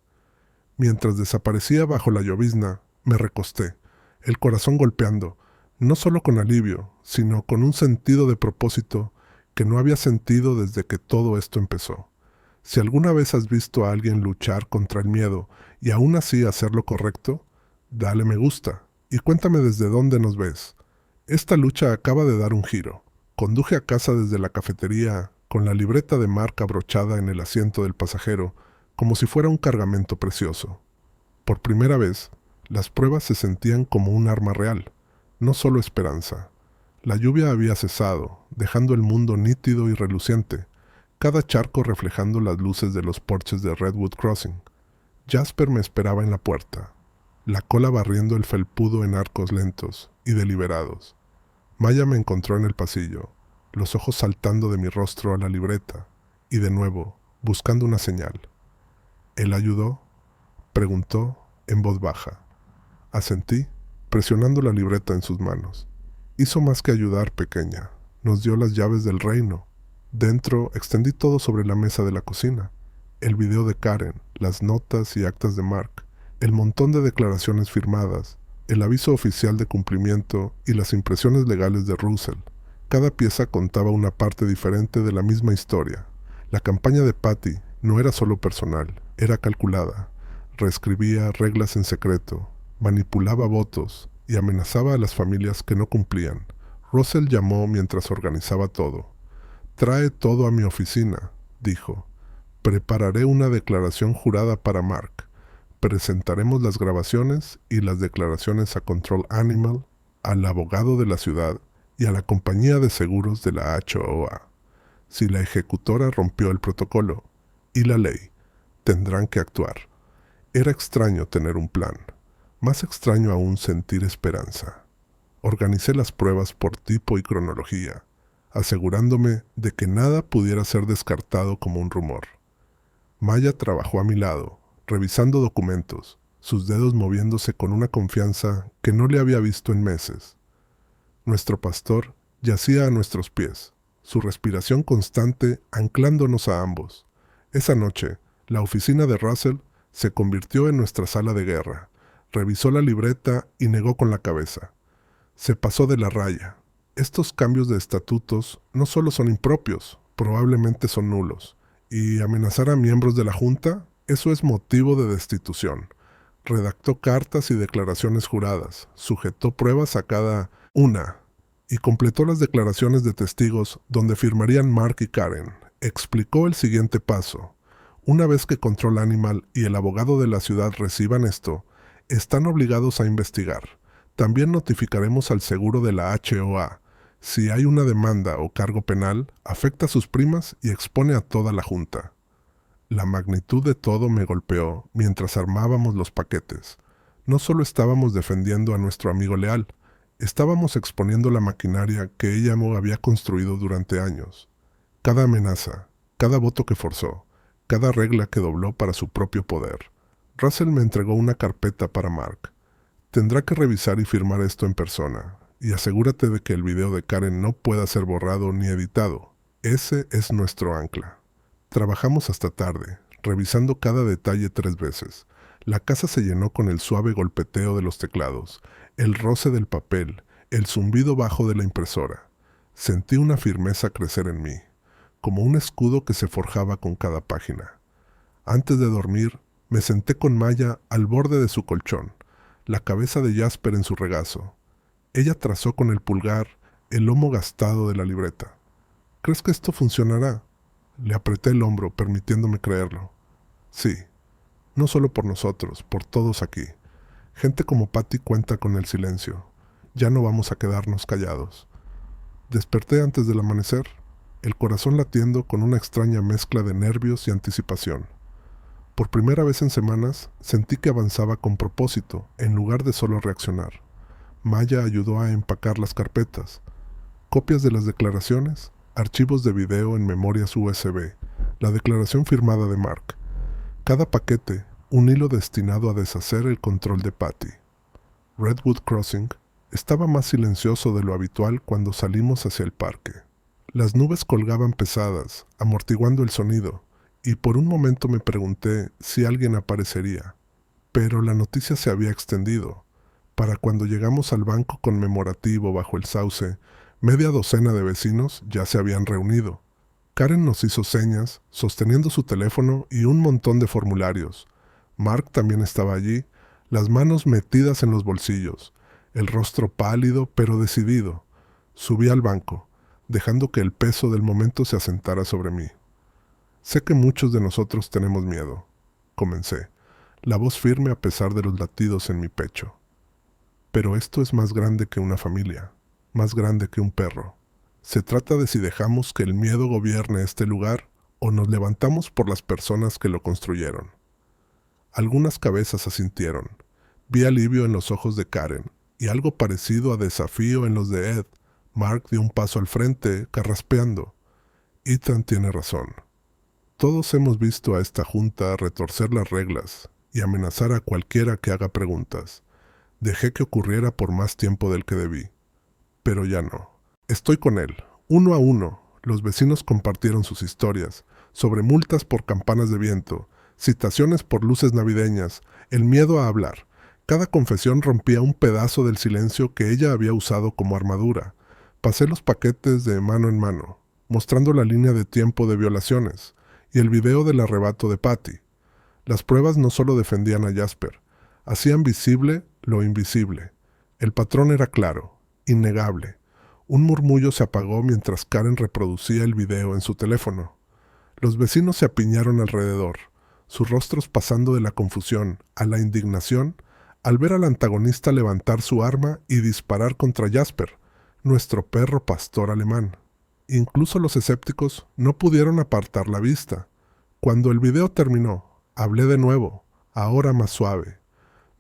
Mientras desaparecía bajo la llovizna, me recosté, el corazón golpeando, no solo con alivio, sino con un sentido de propósito que no había sentido desde que todo esto empezó. Si alguna vez has visto a alguien luchar contra el miedo y aún así hacer lo correcto, dale me gusta. Y cuéntame desde dónde nos ves. Esta lucha acaba de dar un giro. Conduje a casa desde la cafetería con la libreta de Mark abrochada en el asiento del pasajero, como si fuera un cargamento precioso. Por primera vez, las pruebas se sentían como un arma real, no solo esperanza. La lluvia había cesado, dejando el mundo nítido y reluciente, cada charco reflejando las luces de los porches de Redwood Crossing. Jasper me esperaba en la puerta, la cola barriendo el felpudo en arcos lentos y deliberados. Maya me encontró en el pasillo, los ojos saltando de mi rostro a la libreta, y de nuevo, buscando una señal. ¿Él ayudó?, preguntó en voz baja. Asentí, presionando la libreta en sus manos. Hizo más que ayudar, pequeña. Nos dio las llaves del reino. Dentro extendí todo sobre la mesa de la cocina. El video de Karen, las notas y actas de Mark, el montón de declaraciones firmadas, el aviso oficial de cumplimiento y las impresiones legales de Russell. Cada pieza contaba una parte diferente de la misma historia. La campaña de Patty no era solo personal, era calculada. Reescribía reglas en secreto, manipulaba votos y amenazaba a las familias que no cumplían. Russell llamó mientras organizaba todo. «Trae todo a mi oficina», dijo. «Prepararé una declaración jurada para Mark. Presentaremos las grabaciones y las declaraciones a Control Animal, al abogado de la ciudad y a la compañía de seguros de la HOA. Si la ejecutora rompió el protocolo y la ley, tendrán que actuar». Era extraño tener un plan, más extraño aún sentir esperanza. Organicé las pruebas por tipo y cronología, asegurándome de que nada pudiera ser descartado como un rumor. Maya trabajó a mi lado, revisando documentos, sus dedos moviéndose con una confianza que no le había visto en meses. Nuestro pastor yacía a nuestros pies, su respiración constante anclándonos a ambos. Esa noche, la oficina de Russell se convirtió en nuestra sala de guerra. Revisó la libreta y negó con la cabeza. Se pasó de la raya. Estos cambios de estatutos no solo son impropios, probablemente son nulos. Y amenazar a miembros de la Junta, eso es motivo de destitución. Redactó cartas y declaraciones juradas, sujetó pruebas a cada una y completó las declaraciones de testigos donde firmarían Mark y Karen. Explicó el siguiente paso. Una vez que Control Animal y el abogado de la ciudad reciban esto, están obligados a investigar. También notificaremos al seguro de la HOA. Si hay una demanda o cargo penal, afecta a sus primas y expone a toda la junta. La magnitud de todo me golpeó mientras armábamos los paquetes. No solo estábamos defendiendo a nuestro amigo leal, estábamos exponiendo la maquinaria que ella había construido durante años. Cada amenaza, cada voto que forzó, cada regla que dobló para su propio poder. Russell me entregó una carpeta para Mark. Tendrá que revisar y firmar esto en persona, y asegúrate de que el video de Karen no pueda ser borrado ni editado. Ese es nuestro ancla. Trabajamos hasta tarde, revisando cada detalle 3 veces. La casa se llenó con el suave golpeteo de los teclados, el roce del papel, el zumbido bajo de la impresora. Sentí una firmeza crecer en mí, como un escudo que se forjaba con cada página. Antes de dormir, me senté con Maya al borde de su colchón, la cabeza de Jasper en su regazo. Ella trazó con el pulgar el lomo gastado de la libreta. «¿Crees que esto funcionará?». Le apreté el hombro, permitiéndome creerlo. «Sí, no solo por nosotros, por todos aquí. Gente como Patty cuenta con el silencio. Ya no vamos a quedarnos callados». Desperté antes del amanecer, el corazón latiendo con una extraña mezcla de nervios y anticipación. Por primera vez en semanas, sentí que avanzaba con propósito, en lugar de solo reaccionar. Maya ayudó a empacar las carpetas. Copias de las declaraciones, archivos de video en memorias USB, la declaración firmada de Mark. Cada paquete, un hilo destinado a deshacer el control de Patty. Redwood Crossing estaba más silencioso de lo habitual cuando salimos hacia el parque. Las nubes colgaban pesadas, amortiguando el sonido, y por un momento me pregunté si alguien aparecería. Pero la noticia se había extendido. Para cuando llegamos al banco conmemorativo bajo el sauce, media docena de vecinos ya se habían reunido. Karen nos hizo señas, sosteniendo su teléfono y un montón de formularios. Mark también estaba allí, las manos metidas en los bolsillos. el rostro pálido pero decidido. Subí al banco, dejando que el peso del momento se asentara sobre mí. Sé que muchos de nosotros tenemos miedo, comencé, la voz firme a pesar de los latidos en mi pecho. Pero esto es más grande que una familia, más grande que un perro. Se trata de si dejamos que el miedo gobierne este lugar o nos levantamos por las personas que lo construyeron. Algunas cabezas asintieron. Vi alivio en los ojos de Karen y algo parecido a desafío en los de Ed. Mark dio un paso al frente, carraspeando. Ethan tiene razón. Todos hemos visto a esta junta retorcer las reglas y amenazar a cualquiera que haga preguntas. Dejé que ocurriera por más tiempo del que debí. Pero ya no. Estoy con él. Uno a uno, los vecinos compartieron sus historias sobre multas por campanas de viento, citaciones por luces navideñas, el miedo a hablar. Cada confesión rompía un pedazo del silencio que ella había usado como armadura. Pasé los paquetes de mano en mano, mostrando la línea de tiempo de violaciones y el video del arrebato de Patty. Las pruebas no solo defendían a Jasper, hacían visible lo invisible. El patrón era claro, innegable. Un murmullo se apagó mientras Karen reproducía el video en su teléfono. Los vecinos se apiñaron alrededor, sus rostros pasando de la confusión a la indignación al ver al antagonista levantar su arma y disparar contra Jasper, nuestro perro pastor alemán. Incluso los escépticos no pudieron apartar la vista. Cuando el video terminó, hablé de nuevo, ahora más suave.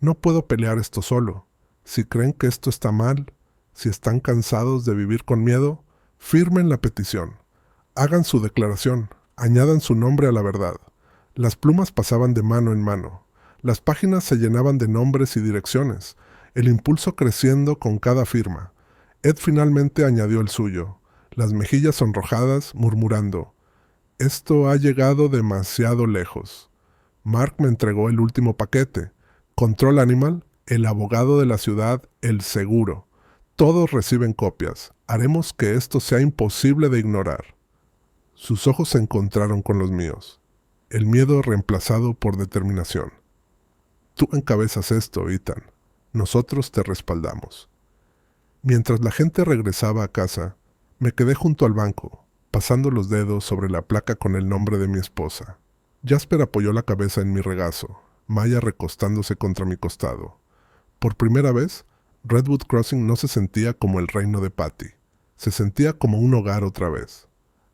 No puedo pelear esto solo. Si creen que esto está mal, si están cansados de vivir con miedo, firmen la petición. Hagan su declaración, añadan su nombre a la verdad. Las plumas pasaban de mano en mano. Las páginas se llenaban de nombres y direcciones, el impulso creciendo con cada firma. Ed finalmente añadió el suyo, las mejillas sonrojadas, murmurando: «Esto ha llegado demasiado lejos». Mark me entregó el último paquete. Control Animal, el abogado de la ciudad, el seguro. Todos reciben copias. Haremos que esto sea imposible de ignorar. Sus ojos se encontraron con los míos. El miedo reemplazado por determinación. Tú encabezas esto, Ethan. Nosotros te respaldamos. Mientras la gente regresaba a casa, me quedé junto al banco, pasando los dedos sobre la placa con el nombre de mi esposa. Jasper apoyó la cabeza en mi regazo, Maya recostándose contra mi costado. Por primera vez, Redwood Crossing no se sentía como el reino de Patty. Se sentía como un hogar otra vez.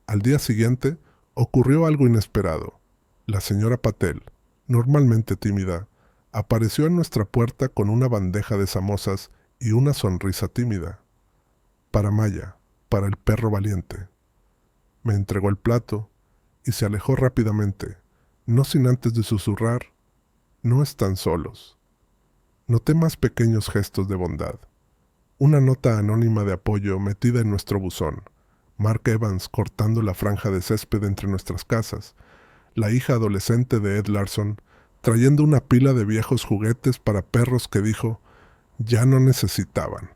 Al día siguiente, ocurrió algo inesperado. La señora Patel, normalmente tímida, apareció en nuestra puerta con una bandeja de samosas y una sonrisa tímida. Para Maya, para el perro valiente. Me entregó el plato y se alejó rápidamente, no sin antes de susurrar: «No están solos». Noté más pequeños gestos de bondad. Una nota anónima de apoyo metida en nuestro buzón. Mark Evans cortando la franja de césped entre nuestras casas. La hija adolescente de Ed Larson trayendo una pila de viejos juguetes para perros que dijo ya no necesitaban.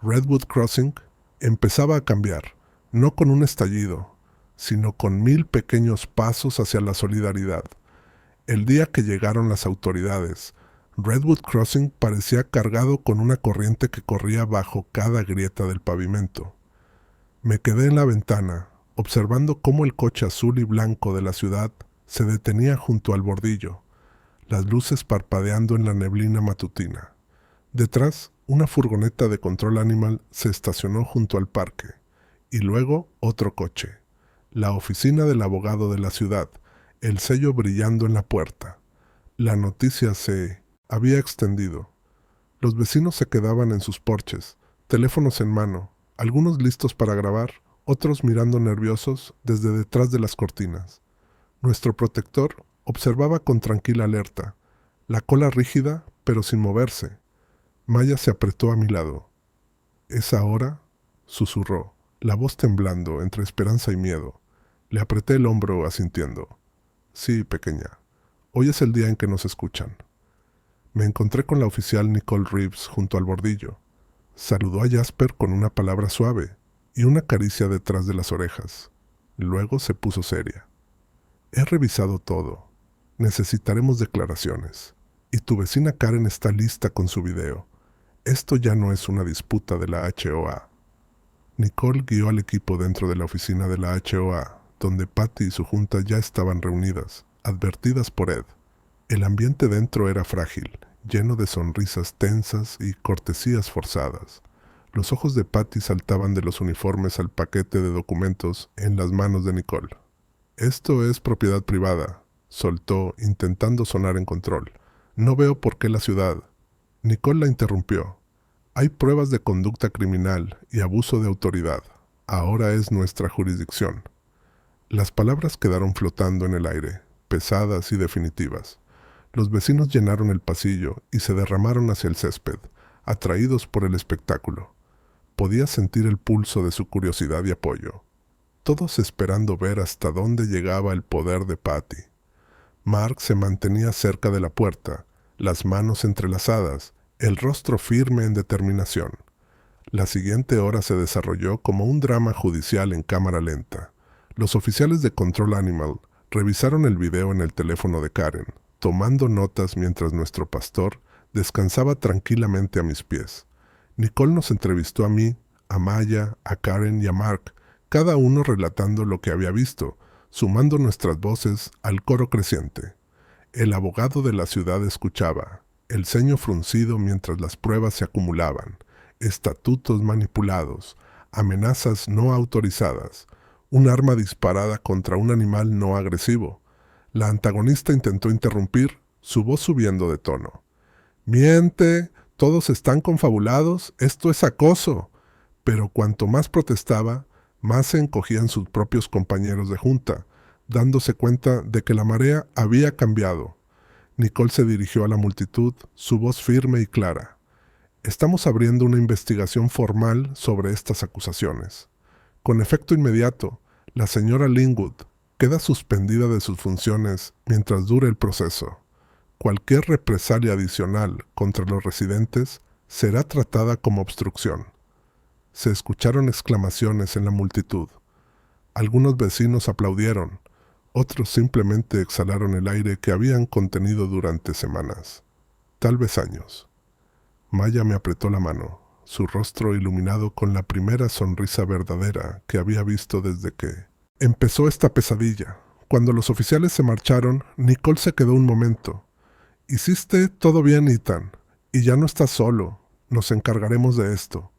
Redwood Crossing empezaba a cambiar, no con un estallido, sino con 1000 pequeños pasos hacia la solidaridad. El día que llegaron las autoridades, Redwood Crossing parecía cargado con una corriente que corría bajo cada grieta del pavimento. Me quedé en la ventana, observando cómo el coche azul y blanco de la ciudad se detenía junto al bordillo, las luces parpadeando en la neblina matutina. Detrás, una furgoneta de Control Animal se estacionó junto al parque, y luego otro coche. La oficina del abogado de la ciudad, el sello brillando en la puerta. La noticia se había extendido. Los vecinos se quedaban en sus porches, teléfonos en mano, algunos listos para grabar, otros mirando nerviosos desde detrás de las cortinas. Nuestro protector observaba con tranquila alerta, la cola rígida pero sin moverse. Maya se apretó a mi lado. «¿Es ahora?», susurró, la voz temblando entre esperanza y miedo. Le apreté el hombro asintiendo. «Sí, pequeña. Hoy es el día en que nos escuchan». Me encontré con la oficial Nicole Reeves junto al bordillo. Saludó a Jasper con una palabra suave y una caricia detrás de las orejas. Luego se puso seria. «He revisado todo. Necesitaremos declaraciones. Y tu vecina Karen está lista con su video. Esto ya no es una disputa de la HOA. Nicole guió al equipo dentro de la oficina de la HOA, donde Patty y su junta ya estaban reunidas, advertidas por Ed. El ambiente dentro era frágil, lleno de sonrisas tensas y cortesías forzadas. Los ojos de Patty saltaban de los uniformes al paquete de documentos en las manos de Nicole. «Esto es propiedad privada», soltó, intentando sonar en control. «No veo por qué la ciudad». Nicole la interrumpió. «Hay pruebas de conducta criminal y abuso de autoridad. Ahora es nuestra jurisdicción». Las palabras quedaron flotando en el aire, pesadas y definitivas. Los vecinos llenaron el pasillo y se derramaron hacia el césped, atraídos por el espectáculo. Podía sentir el pulso de su curiosidad y apoyo, todos esperando ver hasta dónde llegaba el poder de Patty. Mark se mantenía cerca de la puerta, las manos entrelazadas, el rostro firme en determinación. La siguiente hora se desarrolló como un drama judicial en cámara lenta. Los oficiales de Control Animal revisaron el video en el teléfono de Karen, tomando notas mientras nuestro pastor descansaba tranquilamente a mis pies. Nicole nos entrevistó a mí, a Maya, a Karen y a Mark, cada uno relatando lo que había visto, sumando nuestras voces al coro creciente. El abogado de la ciudad escuchaba, el ceño fruncido mientras las pruebas se acumulaban, estatutos manipulados, amenazas no autorizadas, un arma disparada contra un animal no agresivo. La antagonista intentó interrumpir, su voz subiendo de tono. «Miente, todos están confabulados, esto es acoso». Pero cuanto más protestaba, más se encogían sus propios compañeros de junta, dándose cuenta de que la marea había cambiado. Nicole se dirigió a la multitud, su voz firme y clara. «Estamos abriendo una investigación formal sobre estas acusaciones. Con efecto inmediato, la señora Linwood queda suspendida de sus funciones mientras dure el proceso. Cualquier represalia adicional contra los residentes será tratada como obstrucción». Se escucharon exclamaciones en la multitud. Algunos vecinos aplaudieron, otros simplemente exhalaron el aire que habían contenido durante semanas, tal vez años. Maya me apretó la mano, su rostro iluminado con la primera sonrisa verdadera que había visto desde que empezó esta pesadilla. Cuando los oficiales se marcharon, Nicole se quedó un momento. «Hiciste todo bien, Ethan, y ya no estás solo. Nos encargaremos de esto».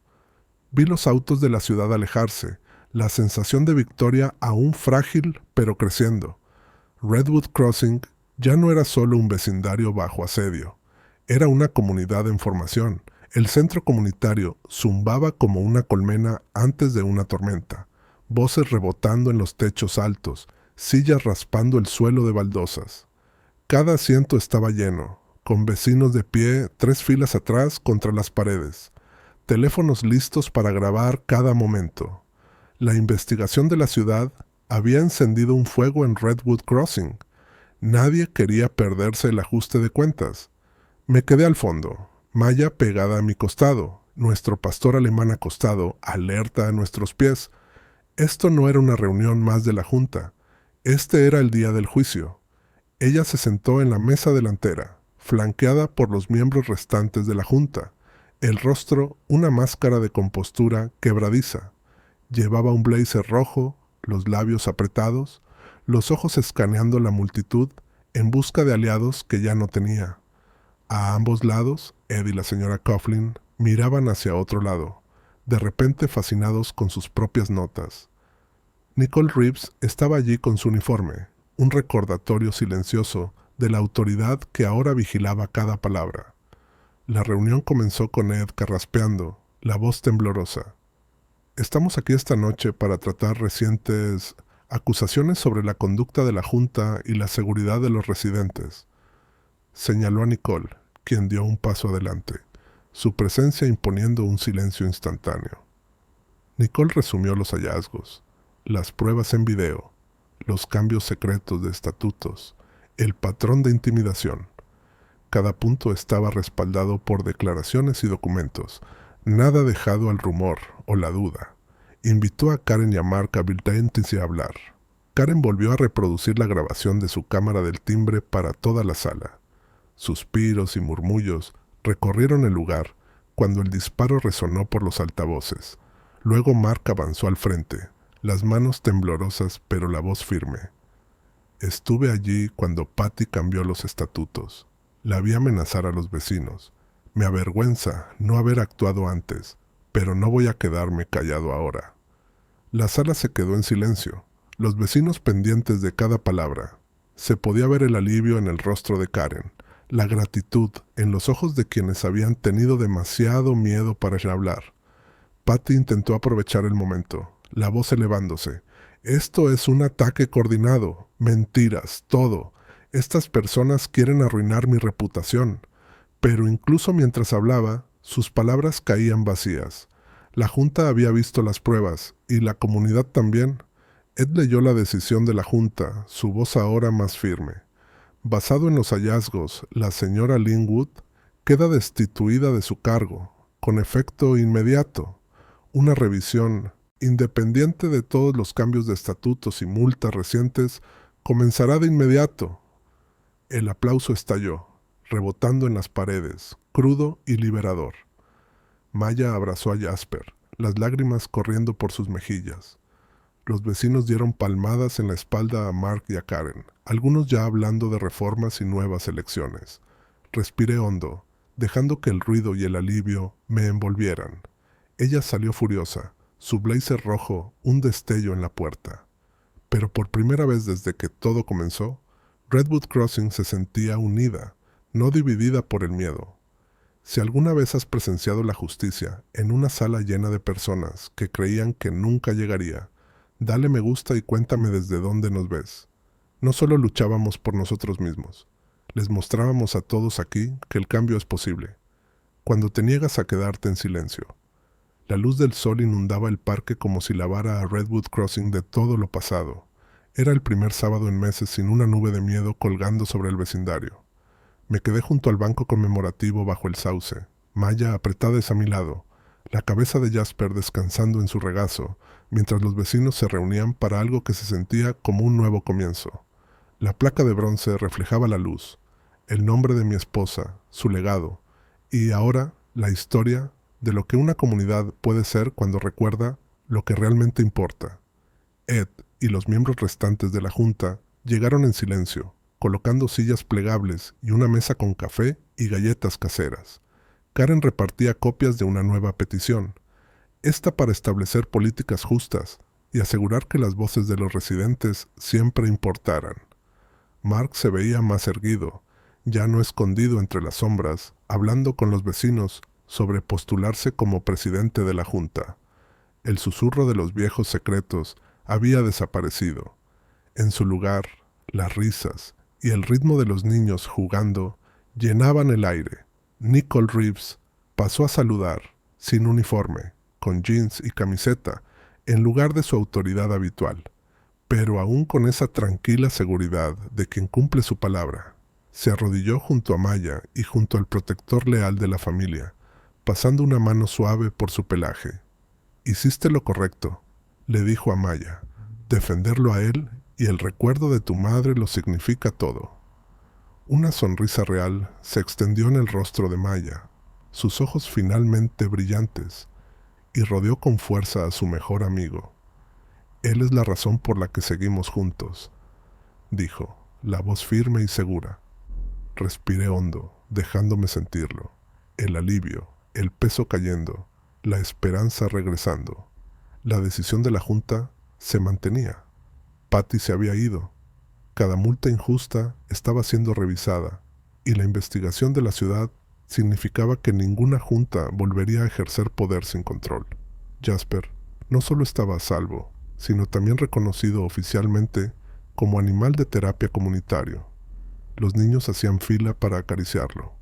Vi los autos de la ciudad alejarse, la sensación de victoria aún frágil pero creciendo. Redwood Crossing ya no era solo un vecindario bajo asedio, era una comunidad en formación. El centro comunitario zumbaba como una colmena antes de una tormenta, voces rebotando en los techos altos, sillas raspando el suelo de baldosas. Cada asiento estaba lleno, con vecinos de pie 3 filas atrás contra las paredes, teléfonos listos para grabar cada momento. La investigación de la ciudad había encendido un fuego en Redwood Crossing. Nadie quería perderse el ajuste de cuentas. Me quedé al fondo, Maya pegada a mi costado, nuestro pastor alemán acostado, alerta a nuestros pies. Esto no era una reunión más de la junta. Este era el día del juicio. Ella se sentó en la mesa delantera, flanqueada por los miembros restantes de la junta. El rostro una máscara de compostura quebradiza. Llevaba un blazer rojo, los labios apretados, los ojos escaneando la multitud en busca de aliados que ya no tenía. A ambos lados, Ed y la señora Coughlin miraban hacia otro lado, de repente fascinados con sus propias notas. Nicole Reeves estaba allí con su uniforme, un recordatorio silencioso de la autoridad que ahora vigilaba cada palabra. La reunión comenzó con Ed carraspeando, la voz temblorosa. «Estamos aquí esta noche para tratar recientes acusaciones sobre la conducta de la Junta y la seguridad de los residentes». Señaló a Nicole, quien dio un paso adelante, su presencia imponiendo un silencio instantáneo. Nicole resumió los hallazgos, las pruebas en video, los cambios secretos de estatutos, el patrón de intimidación. Cada punto estaba respaldado por declaraciones y documentos, nada dejado al rumor o la duda. Invitó a Karen y a Mark a sentarse a hablar. Karen volvió a reproducir la grabación de su cámara del timbre para toda la sala. Suspiros y murmullos recorrieron el lugar, cuando el disparo resonó por los altavoces. Luego Mark avanzó al frente, las manos temblorosas pero la voz firme. Estuve allí cuando Patty cambió los estatutos. La vi amenazar a los vecinos. Me avergüenza no haber actuado antes, pero no voy a quedarme callado ahora. La sala se quedó en silencio, los vecinos pendientes de cada palabra. Se podía ver el alivio en el rostro de Karen, la gratitud en los ojos de quienes habían tenido demasiado miedo para hablar. Patty intentó aprovechar el momento, la voz elevándose. «Esto es un ataque coordinado. Mentiras, todo. Estas personas quieren arruinar mi reputación». Pero incluso mientras hablaba, sus palabras caían vacías. La Junta había visto las pruebas, y la comunidad también. Ed leyó la decisión de la Junta, su voz ahora más firme. Basado en los hallazgos, la señora Linwood queda destituida de su cargo, con efecto inmediato. Una revisión, independiente de todos los cambios de estatutos y multas recientes, comenzará de inmediato. El aplauso estalló, rebotando en las paredes, crudo y liberador. Maya abrazó a Jasper, las lágrimas corriendo por sus mejillas. Los vecinos dieron palmadas en la espalda a Mark y a Karen, algunos ya hablando de reformas y nuevas elecciones. Respiré hondo, dejando que el ruido y el alivio me envolvieran. Ella salió furiosa, su blazer rojo un destello en la puerta. Pero por primera vez desde que todo comenzó, Redwood Crossing se sentía unida, no dividida por el miedo. Si alguna vez has presenciado la justicia en una sala llena de personas que creían que nunca llegaría, dale me gusta y cuéntame desde dónde nos ves. No solo luchábamos por nosotros mismos, les mostrábamos a todos aquí que el cambio es posible. Cuando te niegas a quedarte en silencio. La luz del sol inundaba el parque como si lavara a Redwood Crossing de todo lo pasado. Era el primer sábado en meses sin una nube de miedo colgando sobre el vecindario. Me quedé junto al banco conmemorativo bajo el sauce, Maya apretada a mi lado, la cabeza de Jasper descansando en su regazo, mientras los vecinos se reunían para algo que se sentía como un nuevo comienzo. La placa de bronce reflejaba la luz, el nombre de mi esposa, su legado, y ahora la historia de lo que una comunidad puede ser cuando recuerda lo que realmente importa. Ed y los miembros restantes de la Junta llegaron en silencio, colocando sillas plegables y una mesa con café y galletas caseras. Karen repartía copias de una nueva petición, esta para establecer políticas justas y asegurar que las voces de los residentes siempre importaran. Mark se veía más erguido, ya no escondido entre las sombras, hablando con los vecinos sobre postularse como presidente de la Junta. El susurro de los viejos secretos había desaparecido. En su lugar, las risas y el ritmo de los niños jugando llenaban el aire. Nicole Reeves pasó a saludar, sin uniforme, con jeans y camiseta, en lugar de su autoridad habitual, pero aún con esa tranquila seguridad de quien cumple su palabra. Se arrodilló junto a Maya y junto al protector leal de la familia, pasando una mano suave por su pelaje. «Hiciste lo correcto», le dijo a Maya. «Defenderlo a él y el recuerdo de tu madre lo significa todo». Una sonrisa real se extendió en el rostro de Maya, sus ojos finalmente brillantes, y rodeó con fuerza a su mejor amigo. «Él es la razón por la que seguimos juntos», dijo, la voz firme y segura. Respiré hondo, dejándome sentirlo. El alivio, el peso cayendo, la esperanza regresando. La decisión de la Junta se mantenía. Patty se había ido. Cada multa injusta estaba siendo revisada, y la investigación de la ciudad significaba que ninguna junta volvería a ejercer poder sin control. Jasper no solo estaba a salvo, sino también reconocido oficialmente como animal de terapia comunitario. Los niños hacían fila para acariciarlo.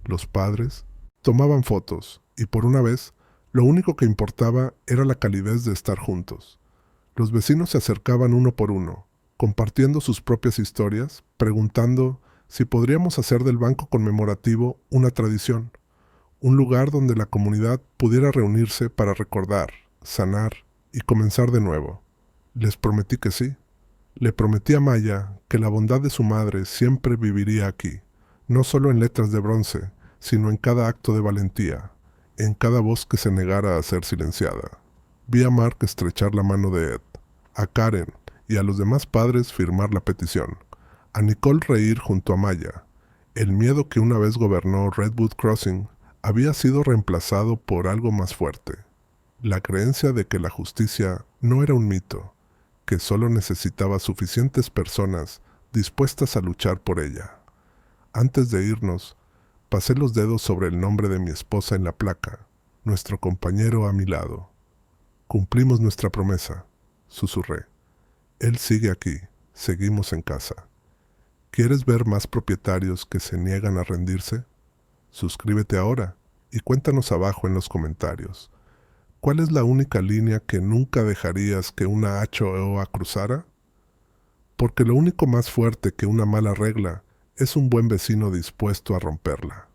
Los padres tomaban fotos, y por una vez, lo único que importaba era la calidez de estar juntos. Los vecinos se acercaban uno por uno, compartiendo sus propias historias, preguntando si podríamos hacer del banco conmemorativo una tradición, un lugar donde la comunidad pudiera reunirse para recordar, sanar y comenzar de nuevo. Les prometí que sí. Le prometí a Maya que la bondad de su madre siempre viviría aquí, no solo en letras de bronce, sino en cada acto de valentía, en cada voz que se negara a ser silenciada. Vi a Mark estrechar la mano de Ed, a Karen y a los demás padres firmar la petición, a Nicole reír junto a Maya. El miedo que una vez gobernó Redwood Crossing había sido reemplazado por algo más fuerte, la creencia de que la justicia no era un mito, que solo necesitaba suficientes personas dispuestas a luchar por ella. Antes de irnos, pasé los dedos sobre el nombre de mi esposa en la placa, nuestro compañero a mi lado. Cumplimos nuestra promesa, susurré. Él sigue aquí, seguimos en casa. ¿Quieres ver más propietarios que se niegan a rendirse? Suscríbete ahora y cuéntanos abajo en los comentarios. ¿Cuál es la única línea que nunca dejarías que una HOA cruzara? Porque lo único más fuerte que una mala regla es un buen vecino dispuesto a romperla.